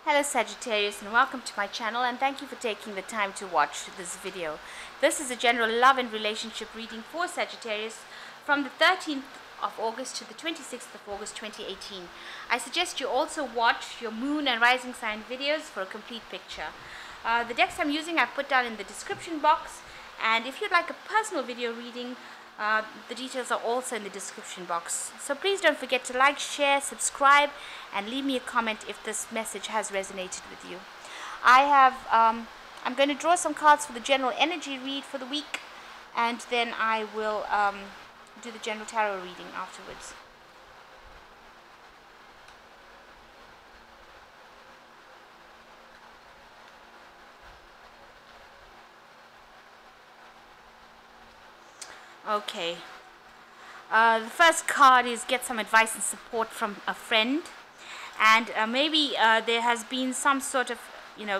Hello Sagittarius, and welcome to my channel, and thank you for taking the time to watch this video. This is a general love and relationship reading for Sagittarius from the 13th of August to the 26th of August 2018. I suggest you also watch your moon and rising sign videos for a complete picture. The decks I'm using I've put down in the description box, and if you'd like a personal video reading, the details are also in the description box. So please don't forget to like, share, subscribe, and leave me a comment if this message has resonated with you. I'm going to draw some cards for the general energy read for the week, and then I will do the general tarot reading afterwards. Okay, the first card is get some advice and support from a friend, and maybe there has been some sort of,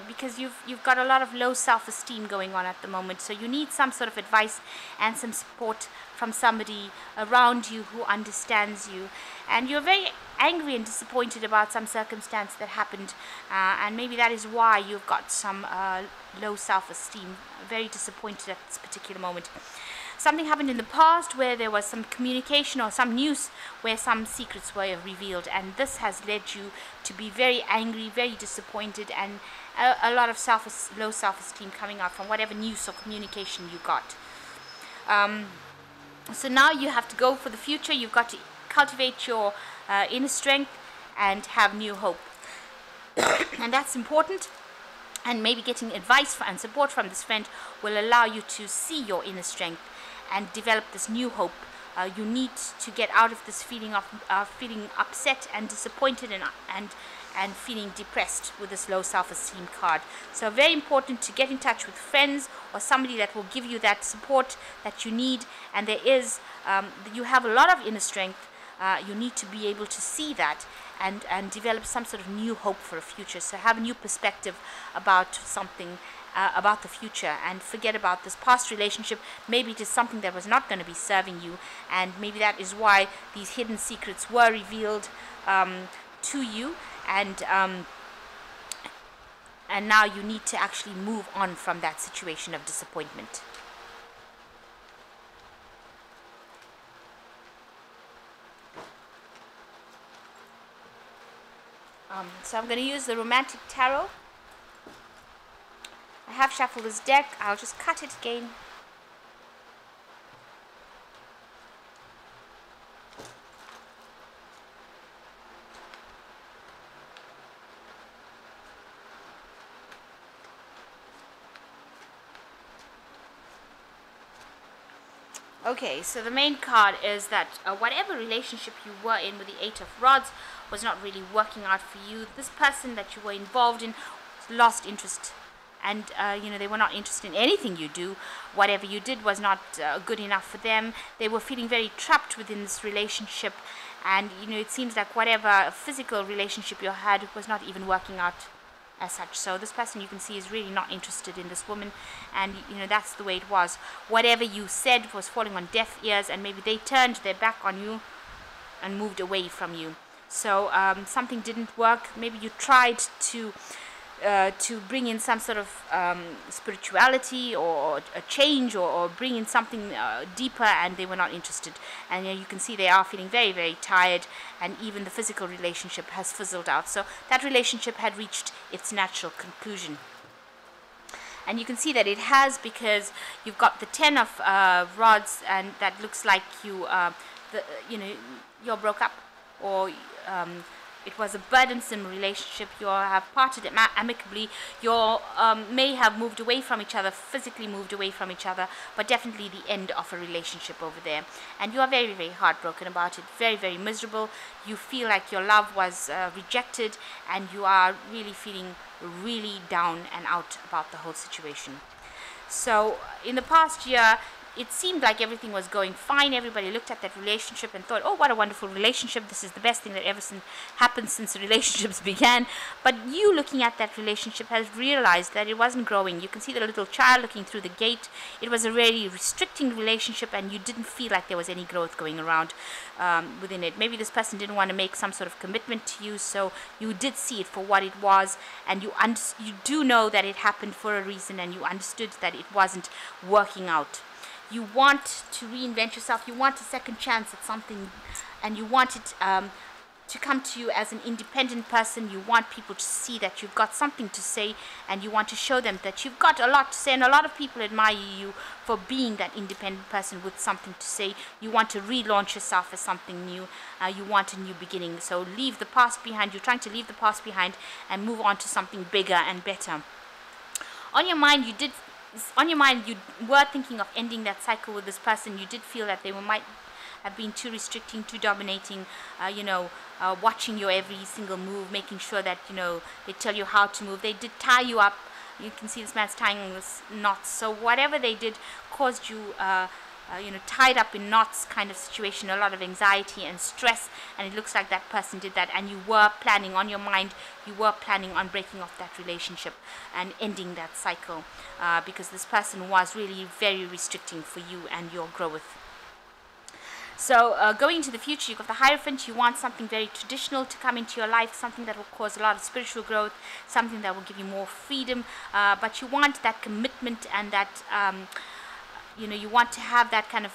because you've got a lot of low self-esteem going on at the moment, so you need some sort of advice and some support from somebody around you who understands you, and you're very angry and disappointed about some circumstance that happened, and maybe that is why you've got some low self-esteem, very disappointed at this particular moment. Something happened in the past where there was some communication or some news where some secrets were revealed, and this has led you to be very angry, very disappointed, and a lot of low self-esteem coming out from whatever news or communication you got. So now you have to go for the future. You've got to cultivate your inner strength and have new hope. And that's important. And maybe getting advice and support from this friend will allow you to see your inner strength and develop this new hope. You need to get out of this feeling of feeling upset and disappointed and feeling depressed with this low self-esteem card. So very important to get in touch with friends or somebody that will give you that support that you need. And there is, you have a lot of inner strength. You need to be able to see that and develop some sort of new hope for a future. So have a new perspective about something, about the future, and forget about this past relationship. Maybe it is something that was not going to be serving you, and maybe that is why these hidden secrets were revealed to you, and now you need to actually move on from that situation of disappointment. So I'm going to use the romantic tarot. I have shuffled this deck. I'll just cut it again. Okay, so the main card is that whatever relationship you were in with the Eight of Rods was not really working out for you. This person that you were involved in lost interest, and they were not interested in anything you do. Whatever you did was not good enough for them. They were feeling very trapped within this relationship, and it seems like whatever physical relationship you had was not even working out as such. So this person, you can see, is really not interested in this woman, and that's the way it was. Whatever you said was falling on deaf ears, and maybe they turned their back on you and moved away from you. So something didn't work. Maybe you tried to bring in some sort of spirituality or a change, or bring in something deeper, and they were not interested. And you can see they are feeling very, very tired, and even the physical relationship has fizzled out. So that relationship had reached its natural conclusion. And you can see that it has, because you've got the Ten of Rods, and that looks like you're broke up, or it was a burdensome relationship. You have parted amicably. You may have moved away from each other, physically moved away from each other, but definitely the end of a relationship over there. And you are very, very heartbroken about it, very, very miserable. You feel like your love was rejected, and you are really feeling really down and out about the whole situation. So in the past year, it seemed like everything was going fine. Everybody looked at that relationship and thought, oh, what a wonderful relationship. This is the best thing that ever happened since the relationships began. But you looking at that relationship has realized that it wasn't growing. You can see the little child looking through the gate. It was a very restricting relationship, and you didn't feel like there was any growth going around within it. Maybe this person didn't want to make some sort of commitment to you, so you did see it for what it was, and you do know that it happened for a reason, and you understood that it wasn't working out. You want to reinvent yourself. You want a second chance at something, and you want it to come to you as an independent person. You want people to see that you've got something to say, and you want to show them that you've got a lot to say, and a lot of people admire you for being that independent person with something to say. You want to relaunch yourself as something new. You want a new beginning. So leave the past behind. You're trying to leave the past behind and move on to something bigger and better. On your mind, you were thinking of ending that cycle with this person. You did feel that they might have been too restricting, too dominating, watching your every single move, making sure that, they tell you how to move. They did tie you up. You can see this man's tying this knots. So whatever they did caused you, tied up in knots kind of situation, a lot of anxiety and stress, and it looks like that person did that, and you were planning on your mind, you were planning on breaking off that relationship and ending that cycle, because this person was really very restricting for you and your growth. So going into the future, you've got the Hierophant. You want something very traditional to come into your life, something that will cause a lot of spiritual growth, something that will give you more freedom, but you want that commitment and that you want to have that kind of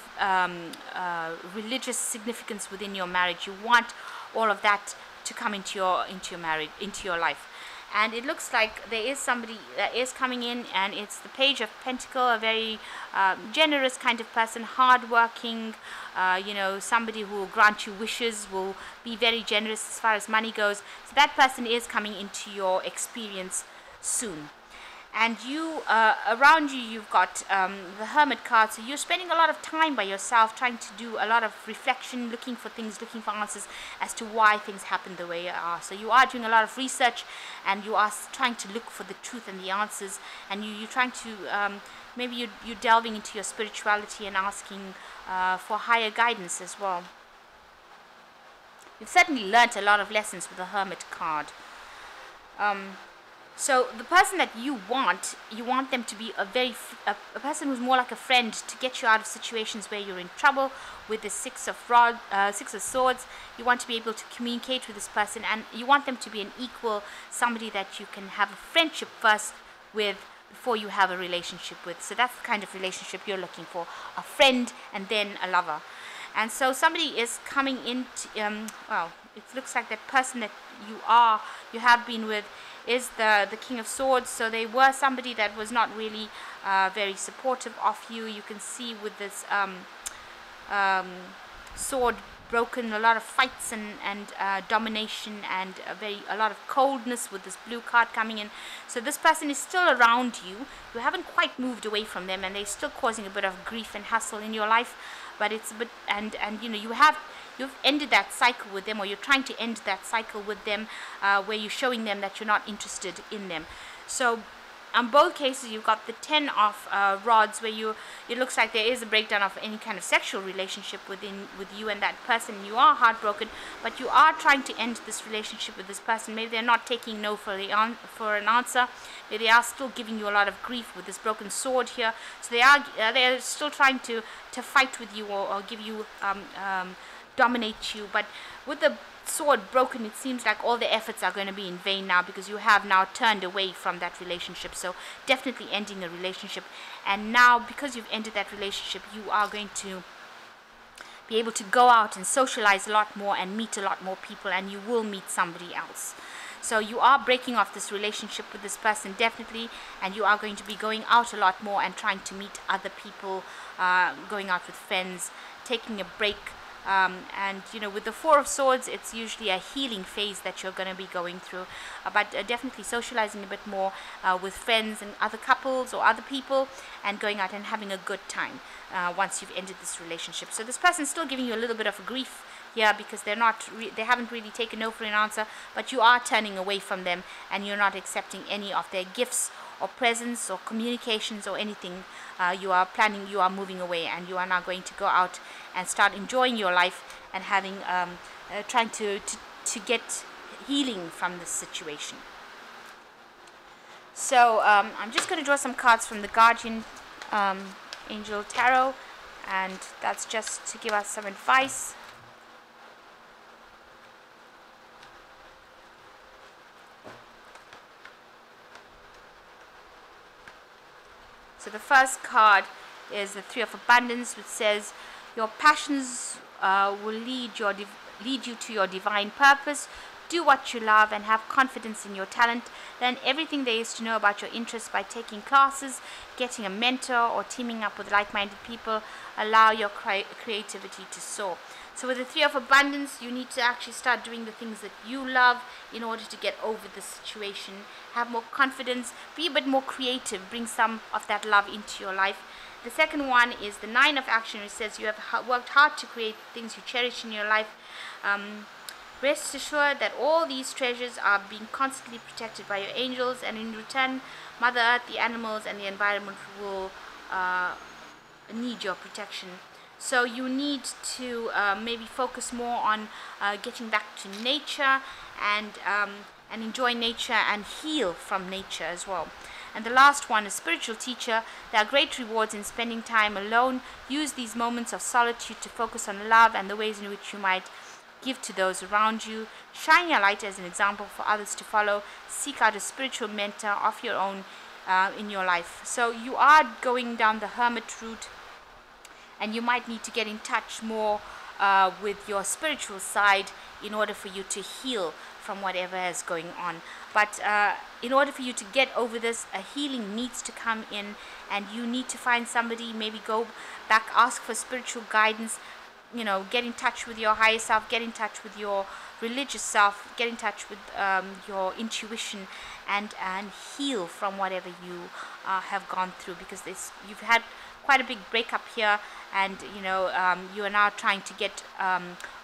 religious significance within your marriage. You want all of that to come into your marriage, into your life. And it looks like there is somebody that is coming in, and it's the Page of Pentacle, a very generous kind of person, hardworking, somebody who will grant you wishes, will be very generous as far as money goes. So that person is coming into your experience soon. And you, around you, you've got the Hermit card. So you're spending a lot of time by yourself, trying to do a lot of reflection, looking for things, looking for answers as to why things happen the way they are. So you are doing a lot of research, and you are trying to look for the truth and the answers. And you're trying to, maybe you're delving into your spirituality and asking for higher guidance as well. You've certainly learnt a lot of lessons with the Hermit card. So the person that you want them to be a person who's more like a friend, to get you out of situations where you're in trouble. With the Six of Swords, you want to be able to communicate with this person, and you want them to be an equal, somebody that you can have a friendship first with before you have a relationship with. So that's the kind of relationship you're looking for, a friend and then a lover. And so somebody is coming into, it looks like that person that you have been with is the King of Swords. So they were somebody that was not really very supportive of you. You can see with this sword broken, a lot of fights and domination, and a lot of coldness with this blue card coming in. So this person is still around you. You haven't quite moved away from them, and they're still causing a bit of grief and hassle in your life. But it's a bit, and you've ended that cycle with them, or you're trying to end that cycle with them, where you're showing them that you're not interested in them. So in both cases, you've got the 10 of rods, where it looks like there is a breakdown of any kind of sexual relationship with you and that person. You are heartbroken, but you are trying to end this relationship with this person. Maybe they're not taking no for an answer. Maybe they are still giving you a lot of grief with this broken sword here. So they're still trying to fight with you, or give you dominate you. But with the sword broken, it seems like all the efforts are going to be in vain now, because you have now turned away from that relationship. So definitely ending a relationship. And now, because you've ended that relationship, you are going to be able to go out and socialize a lot more and meet a lot more people, and you will meet somebody else. So you are breaking off this relationship with this person, definitely, and you are going to be going out a lot more and trying to meet other people, going out with friends, taking a break. And with the Four of Swords, it's usually a healing phase that you're going to be going through, but definitely socializing a bit more with friends and other couples or other people, and going out and having a good time once you've ended this relationship. So this person's still giving you a little bit of grief here, because they haven't really taken no for an answer, but you are turning away from them, and you're not accepting any of their gifts or presence or communications or anything. You are planning, you are moving away, and you are now going to go out and start enjoying your life and having trying to get healing from this situation. So I'm just going to draw some cards from the Guardian Angel Tarot, and that's just to give us some advice. So the first card is the Three of Abundance, which says your passions will lead you to your divine purpose. Do what you love and have confidence in your talent. Learn everything there is to know about your interests by taking classes, getting a mentor, or teaming up with like-minded people. Allow your creativity to soar. So with the Three of Abundance, you need to actually start doing the things that you love in order to get over the situation. Have more confidence, be a bit more creative, bring some of that love into your life. The second one is the Nine of Action, which says you have worked hard to create things you cherish in your life. Rest assured that all these treasures are being constantly protected by your angels, and in return, Mother Earth, the animals, and the environment will need your protection. So you need to maybe focus more on getting back to nature and enjoy nature and heal from nature as well. And the last one is Spiritual Teacher. There are great rewards in spending time alone. Use these moments of solitude to focus on love and the ways in which you might give to those around you. Shine your light as an example for others to follow. Seek out a spiritual mentor of your own in your life. So you are going down the hermit route, and you might need to get in touch more with your spiritual side in order for you to heal from whatever is going on. But in order for you to get over this, a healing needs to come in, and you need to find somebody, maybe go back, ask for spiritual guidance, you know, get in touch with your higher self, get in touch with your religious self, get in touch with your intuition, and heal from whatever you have gone through, because you've had quite a big breakup here, and you know you are now trying to get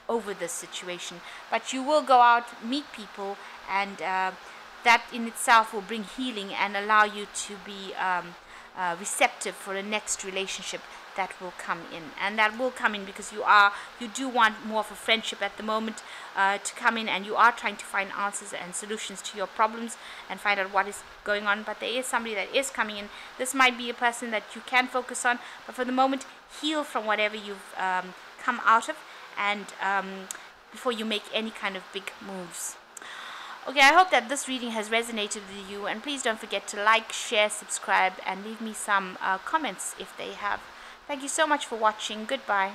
over this situation. But you will go out, meet people, and that in itself will bring healing and allow you to be receptive for the next relationship that will come in. And that will come in because you do want more of a friendship at the moment to come in, and you are trying to find answers and solutions to your problems and find out what is going on. But there is somebody that is coming in. This might be a person that you can focus on, but for the moment, heal from whatever you've come out of, and before you make any kind of big moves. Okay, I hope that this reading has resonated with you, and please don't forget to like, share, subscribe, and leave me some comments if they have. Thank you so much for watching. Goodbye.